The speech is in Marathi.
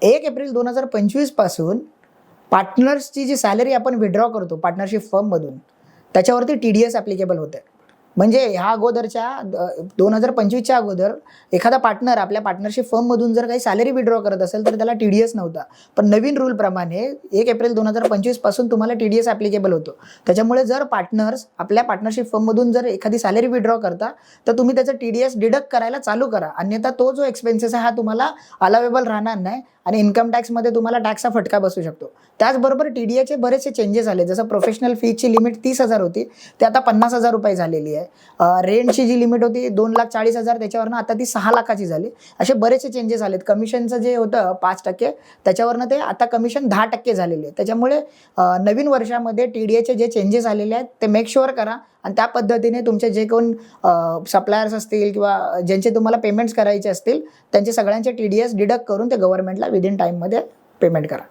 1 एप्रिल 2025 पासून पार्टनर्सची जी सॅलरी आपण विड्रॉ करतो पार्टनरशिप फर्ममधून त्याच्यावरती TDS ॲप्लिकेबल होते. म्हणजे ह्या अगोदरच्या 2025च्या अगोदर एखादा पार्टनर आपल्या पार्टनरशिप फर्ममधून जर काही सॅलरी विड्रॉ करत असेल तर त्याला TDS नव्हता. पण नवीन रूलप्रमाणे 1 एप्रिल 2025 पासून तुम्हाला TDS ॲप्लिकेबल होतो. त्याच्यामुळे जर पार्टनर्स आपल्या पार्टनरशिप फर्ममधून जर एखादी सॅलरी विड्रॉ करता तर तुम्ही त्याचं TDS डिडक्ट करायला चालू करा. अन्यथा तो जो एक्सपेन्सेस आहे हा तुम्हाला अलावेबल राहणार नाही आणि इन्कम टॅक्समध्ये तुम्हाला टॅक्सचा फटका बसू शकतो. त्याचबरोबर TDSचे बरेचसे चेंजेस आले. जसं प्रोफेशनल फीची लिमिट 30,000 होती ते आता 50,000 रुपये झालेली आहे. रेंटची जी लिमिट होती 2,40,000 त्याच्यावरनं आता ती 6 लाखाची झाली. असे बरेचसे चेंजेस आलेत. कमिशनचं जे होतं 5% त्याच्यावरनं ते आता कमिशन 10% झालेले आहे. त्याच्यामुळे नवीन वर्षामध्ये TDSचे जे चेंजेस आलेले आहेत ते मेक शुअर करा आणि त्या पद्धतीने तुमचे जे कोण सप्लायर्स असतील किंवा ज्यांचे तुम्हाला पेमेंट्स करायचे असतील त्यांचे सगळ्यांचे TDS डिडक्ट करून ते गव्हर्नमेंटला विदिन टाईममध्ये पेमेंट करा.